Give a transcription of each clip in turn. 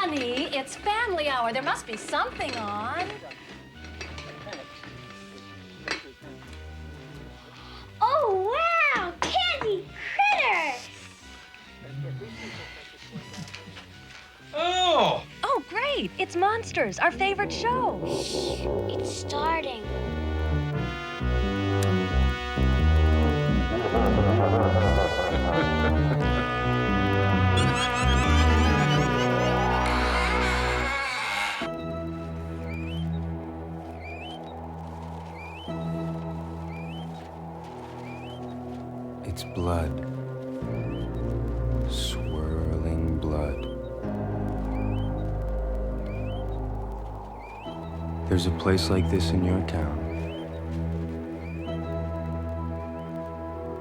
Honey, it's family hour. There must be something on. Oh, wow! Candy critters! Oh! Oh, great. It's Monsters, our favorite show. It's starting. It's blood. Swirling blood. There's a place like this in your town.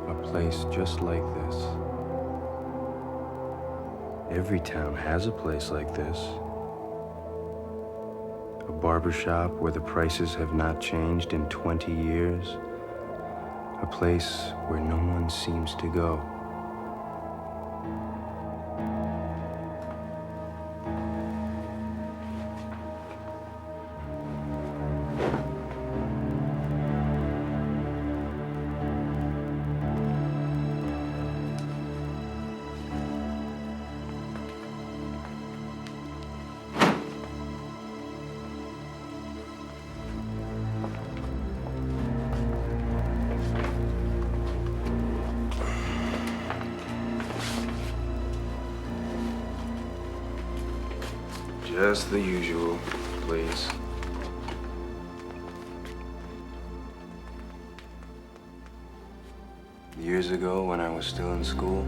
A place just like this. Every town has a place like this. A barbershop where the prices have not changed in 20 years. A place where no one seems to go. Just the usual, please. Years ago, when I was still in school,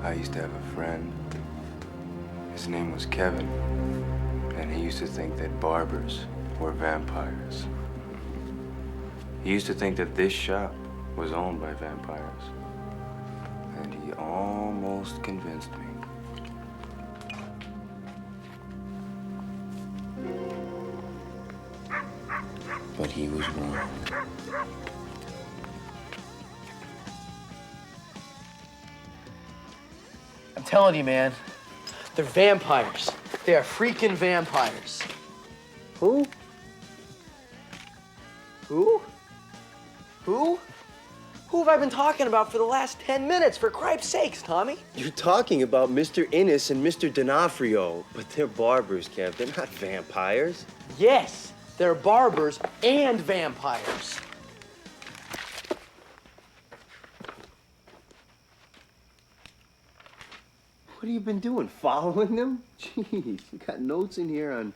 I used to have a friend. His name was Kevin, and he used to think that barbers were vampires. He used to think that this shop was owned by vampires, and he almost convinced me. But he was wrong. I'm telling you, man, they're vampires. They are freaking vampires. Who? Who? Who? Who have I been talking about for the last 10 minutes, for cripe's sakes, Tommy? You're talking about Mr. Innes and Mr. D'Onofrio, but they're barbers, Kev. They're not vampires. Yes, they're barbers and vampires. What have you been doing, following them? Jeez, you got notes in here on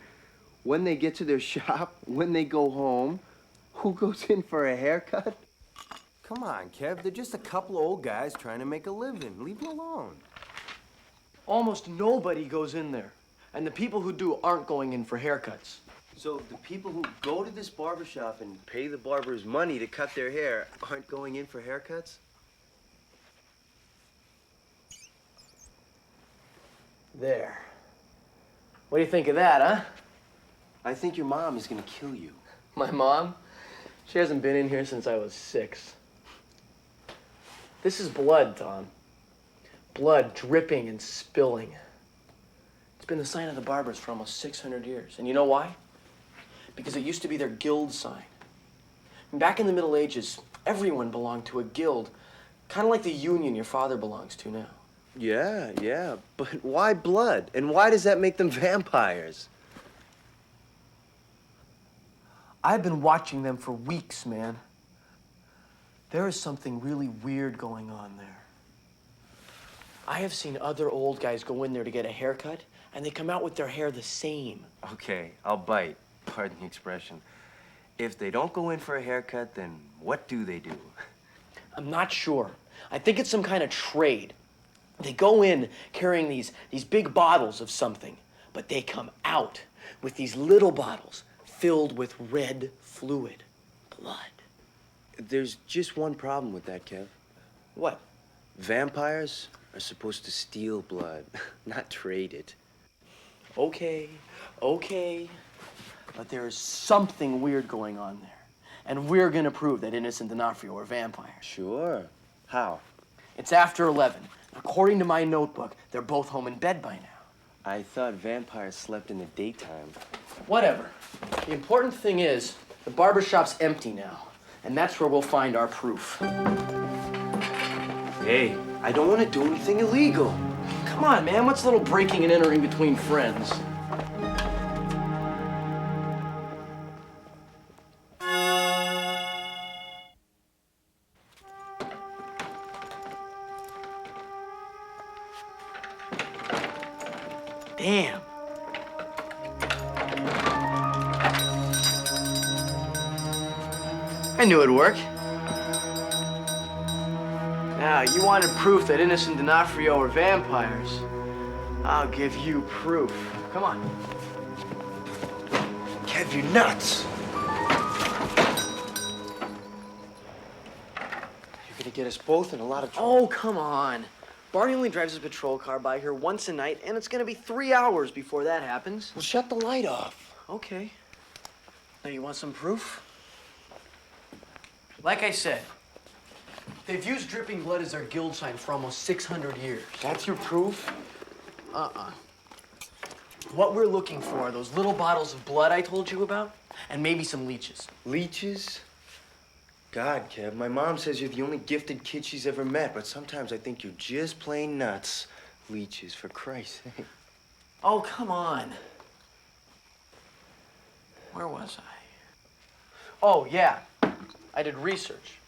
when they get to their shop, when they go home, who goes in for a haircut. Come on, Kev. They're just a couple of old guys trying to make a living. Leave them alone. Almost nobody goes in there. And the people who do aren't going in for haircuts. So the people who go to this barbershop and pay the barbers money to cut their hair aren't going in for haircuts? There. What do you think of that, huh? I think your mom is gonna kill you. My mom? She hasn't been in here since I was 6. This is blood, Tom. Blood dripping and spilling. It's been the sign of the barbers for almost 600 years. And you know why? Because it used to be their guild sign. Back in the Middle Ages, everyone belonged to a guild, kind of like the union your father belongs to now. Yeah, but why blood? And why does that make them vampires? I've been watching them for weeks, man. There is something really weird going on there. I have seen other old guys go in there to get a haircut, and they come out with their hair the same. Okay, I'll bite. Pardon the expression. If they don't go in for a haircut, then what do they do? I'm not sure. I think it's some kind of trade. They go in carrying these big bottles of something, but they come out with these little bottles filled with red fluid, blood. There's just one problem with that, Kev. What? Vampires are supposed to steal blood, not trade it. Okay. But there is something weird going on there. And we're gonna prove that Innes and D'Onofrio are vampires. Sure. How? It's after 11. According to my notebook, they're both home in bed by now. I thought vampires slept in the daytime. Whatever. The important thing is, the barber shop's empty now. And that's where we'll find our proof. Hey, I don't want to do anything illegal. Come on, man. What's a little breaking and entering between friends? Damn. I knew it'd work. Now, you wanted proof that innocent D'Onofrio are vampires. I'll give you proof. Come on. Kev, you're nuts. You're gonna get us both in a lot of trouble. Oh, come on. Barney only drives his patrol car by here once a night, and it's gonna be 3 hours before that happens. Well, shut the light off. Okay. Now, you want some proof? Like I said, they've used dripping blood as their guild sign for almost 600 years. That's your proof? What we're looking for are those little bottles of blood I told you about, and maybe some leeches. Leeches? God, Kev, my mom says you're the only gifted kid she's ever met, but sometimes I think you're just plain nuts. Leeches, for Christ's sake. Oh, come on. Where was I? Oh, yeah. I did research.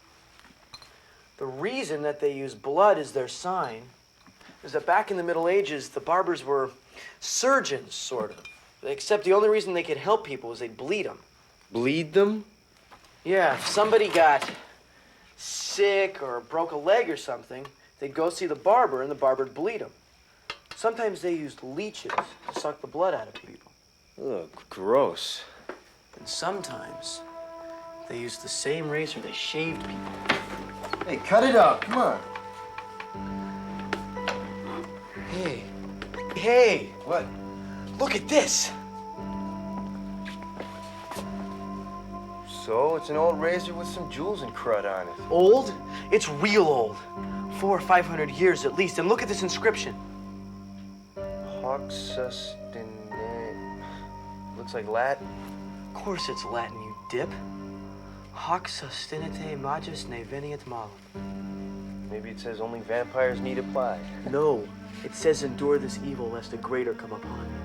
The reason that they use blood as their sign is that back in the Middle Ages, the barbers were surgeons, sort of. Except the only reason they could help people was they'd bleed them. Bleed them? Yeah, if somebody got sick or broke a leg or something, they'd go see the barber and the barber'd bleed them. Sometimes they used leeches to suck the blood out of people. Ugh, gross. And sometimes they used the same razor they shaved people. Hey, cut it out, come on. Hey. Hey! What? Look at this! So, it's an old razor with some jewels and crud on it. Old? It's real old. 400 or 500 years at least. And look at this inscription. Hoc sustine... Looks like Latin. Of course it's Latin, you dip. Hoc sustinite magis ne veniet malum. Maybe it says only vampires need apply. No, it says endure this evil lest a greater come upon you.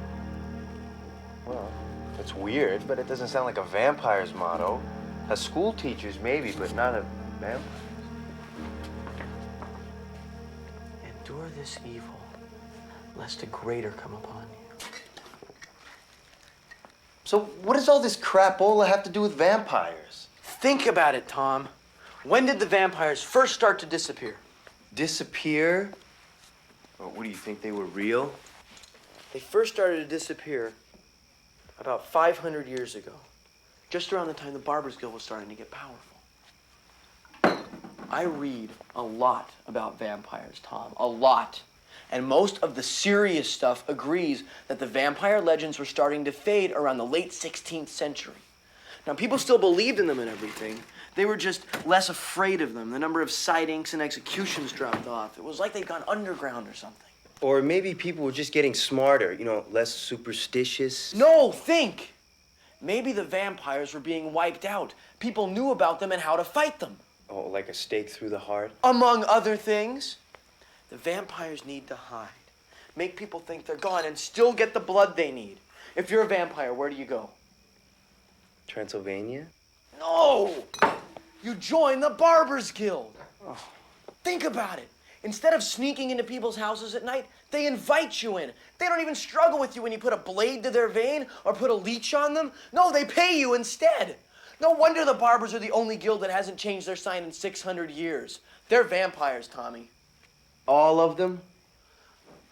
Well, that's weird, but it doesn't sound like a vampire's motto. A school teacher's maybe, but not a vampire. Endure this evil lest a greater come upon you. So what does all this crapola have to do with vampires? Think about it, Tom. When did the vampires first start to disappear? Disappear? Oh, what do you think, they were real? They first started to disappear about 500 years ago, just around the time the Barbers Guild was starting to get powerful. I read a lot about vampires, Tom, a lot. And most of the serious stuff agrees that the vampire legends were starting to fade around the late 16th century. Now, people still believed in them and everything. They were just less afraid of them. The number of sightings and executions dropped off. It was like they'd gone underground or something. Or maybe people were just getting smarter, you know, less superstitious. No, think! Maybe the vampires were being wiped out. People knew about them and how to fight them. Oh, like a stake through the heart? Among other things, the vampires need to hide. Make people think they're gone and still get the blood they need. If you're a vampire, where do you go? Transylvania? No! You join the Barbers Guild. Oh. Think about it. Instead of sneaking into people's houses at night, they invite you in. They don't even struggle with you when you put a blade to their vein or put a leech on them. No, they pay you instead. No wonder the Barbers are the only guild that hasn't changed their sign in 600 years. They're vampires, Tommy. All of them?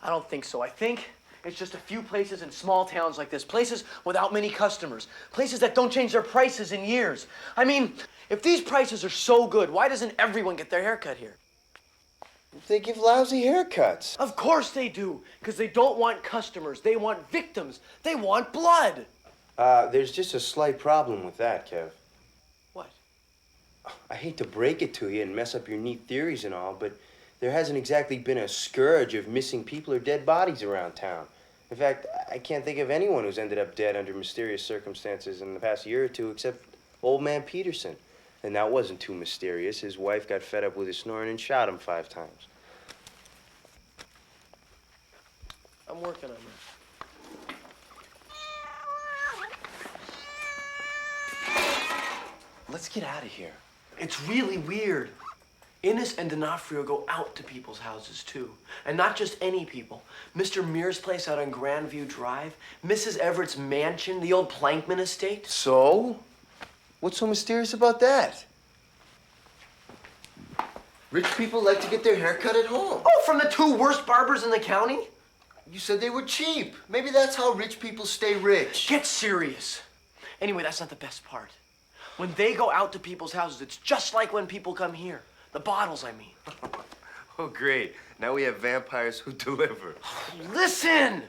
I don't think so. I think it's just a few places in small towns like this. Places without many customers. Places that don't change their prices in years. I mean, if these prices are so good, why doesn't everyone get their hair cut here? They give lousy haircuts. Of course they do, because they don't want customers. They want victims. They want blood. There's just a slight problem with that, Kev. What? I hate to break it to you and mess up your neat theories and all, but there hasn't exactly been a scourge of missing people or dead bodies around town. In fact, I can't think of anyone who's ended up dead under mysterious circumstances in the past year or two except old man Peterson. And that wasn't too mysterious. His wife got fed up with his snoring and shot him 5 times. I'm working on this. Let's get out of here. It's really weird. Innes and D'Onofrio go out to people's houses, too. And not just any people. Mr. Muir's place out on Grandview Drive, Mrs. Everett's mansion, the old Plankman estate. So? What's so mysterious about that? Rich people like to get their hair cut at home. Oh, from the 2 worst barbers in the county? You said they were cheap. Maybe that's how rich people stay rich. Get serious. Anyway, that's not the best part. When they go out to people's houses, it's just like when people come here. The bottles, I mean. Oh, great. Now we have vampires who deliver. Listen!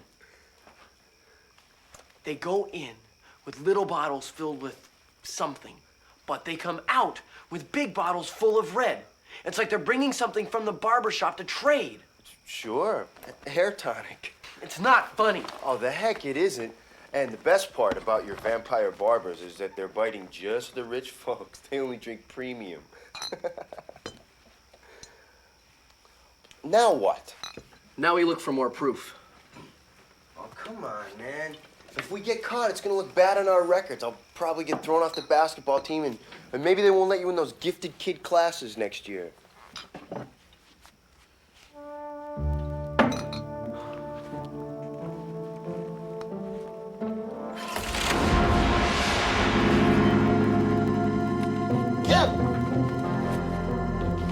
They go in with little bottles filled with something, but they come out with big bottles full of red. It's like they're bringing something from the barber shop to trade. Sure. Hair tonic. It's not funny. Oh, the heck it isn't. And the best part about your vampire barbers is that they're biting just the rich folks. They only drink premium. Now what? Now we look for more proof. Oh, come on, man. If we get caught, it's gonna look bad on our records. I'll probably get thrown off the basketball team, and maybe they won't let you in those gifted kid classes next year.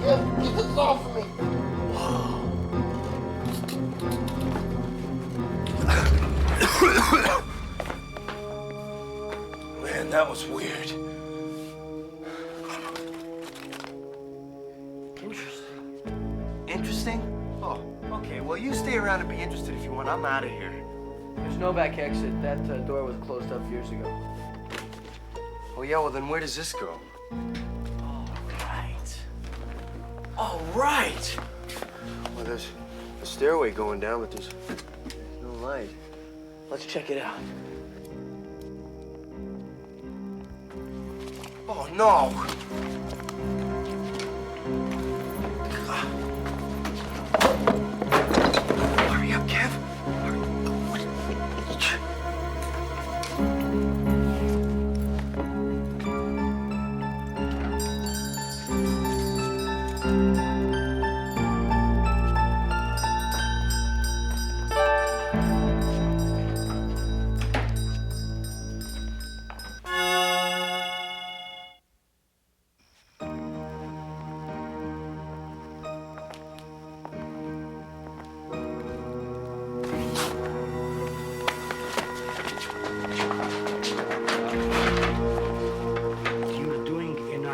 Get this off of me! Man, that was weird. Interesting. Interesting? Oh, okay. Well, you stay around and be interested if you want. I'm out of here. There's no back exit. That door was closed up years ago. Oh, yeah, well, then where does this go? All right. Well, there's a stairway going down, but there's no light. Let's check it out. Oh, no! Hurry up, Kev.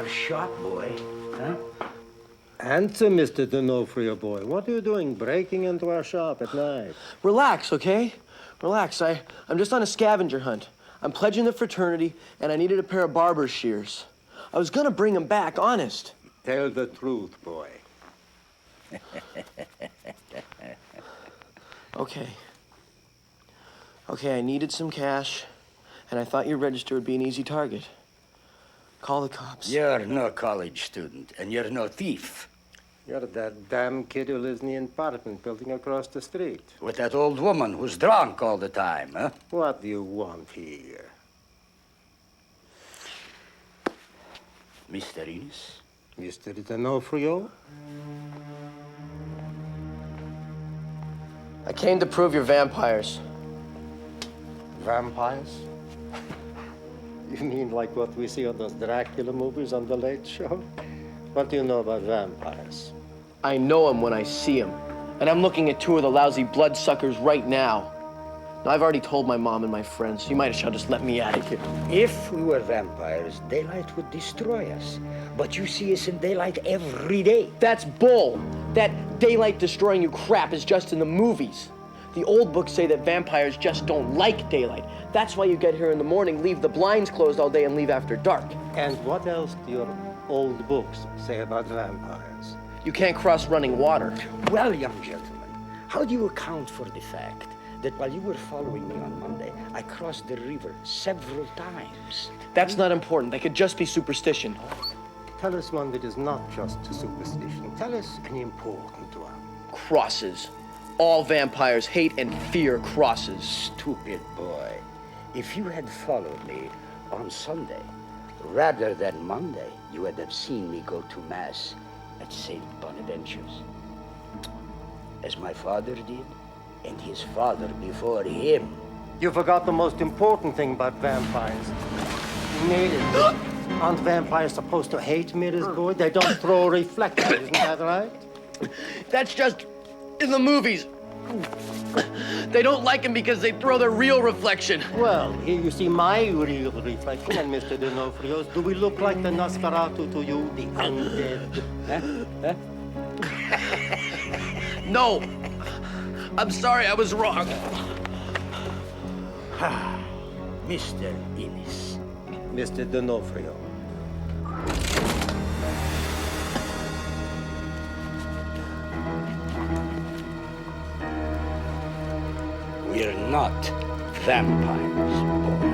Shop boy, huh? Answer, Mr. D'Onofrio boy. What are you doing breaking into our shop at night? Relax, okay? Relax. I'm just on a scavenger hunt. I'm pledging the fraternity, and I needed a pair of barber's shears. I was gonna bring them back, honest. Tell the truth, boy. Okay. Okay, I needed some cash, and I thought your register would be an easy target. Call the cops. You're no college student, and you're no thief. You're that damn kid who lives in the apartment building across the street. With that old woman who's drunk all the time, huh? What do you want here? Mr. Innes? Mr. D'Onofrio? I came to prove you're vampires. Vampires? You mean like what we see on those Dracula movies on The Late Show? What do you know about vampires? I know them when I see them. And I'm looking at 2 of the lousy bloodsuckers right now. Now, I've already told my mom and my friends. You might as well just let me out of here. If we were vampires, daylight would destroy us. But you see us in daylight every day. That's bull. That daylight destroying you crap is just in the movies. The old books say that vampires just don't like daylight. That's why you get here in the morning, leave the blinds closed all day, and leave after dark. And what else do your old books say about vampires? You can't cross running water. Well, young gentlemen, how do you account for the fact that while you were following me on Monday, I crossed the river several times. That's not important. That could just be superstition. Tell us one that is not just a superstition. Tell us an important one. Crosses. All vampires hate and fear crosses. Stupid boy. If you had followed me on Sunday, rather than Monday, you would have seen me go to Mass at St. Bonaventure's. As my father did, and his father before him. You forgot the most important thing about vampires. Mirrors. Aren't vampires supposed to hate mirrors, boy? They don't throw reflectors, isn't that right? That's just in the movies. They don't like him because they throw their real reflection. Well, here you see my real reflection, and Mr. D'Onofrio's. Do we look like the Nosferatu to you, the undead? No. I'm sorry, I was wrong. Mr. Innes. Mr. D'Onofrio. We're not vampires, boy.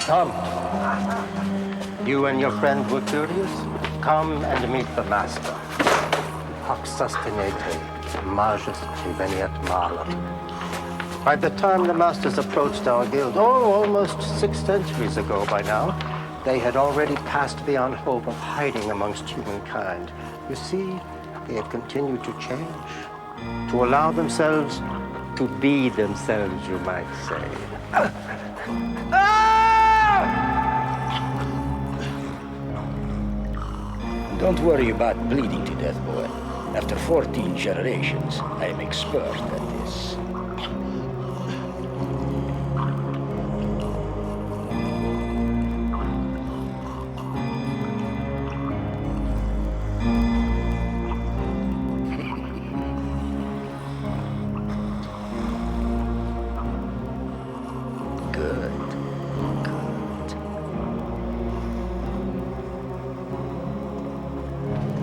Come. You and your friend were curious? Come and meet the master. Hoc sustinete, majus veniat malum. By the time the masters approached our guild, almost 6 centuries ago by now, they had already passed beyond hope of hiding amongst humankind. You see, they have continued to change, to allow themselves to be themselves, you might say. Don't worry about bleeding to death, boy. After 14 generations, I am expert at this.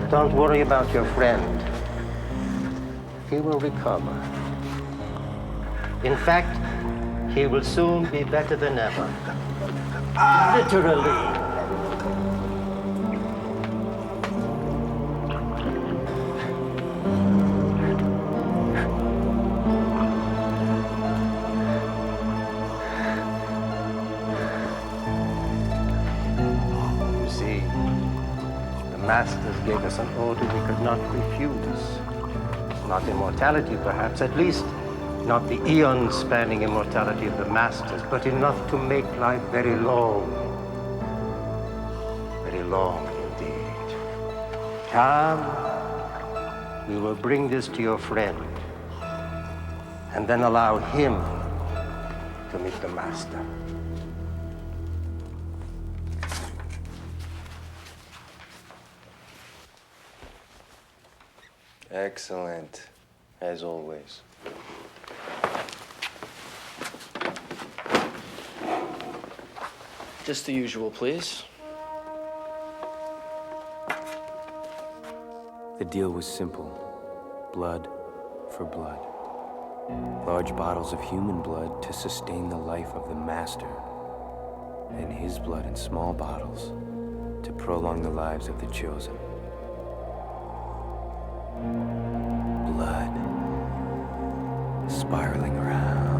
Don't worry about your friend. He will recover. In fact, he will soon be better than ever. Literally. You see, the masters gave us an order we could not refuse. Not immortality, perhaps, at least not the eon-spanning immortality of the masters, but enough to make life very long. Very long indeed. Come, we will bring this to your friend, and then allow him to meet the master. Excellent, as always. Just the usual, please. The deal was simple. Blood for blood. Large bottles of human blood to sustain the life of the master, and his blood in small bottles to prolong the lives of the chosen. Blood spiraling around.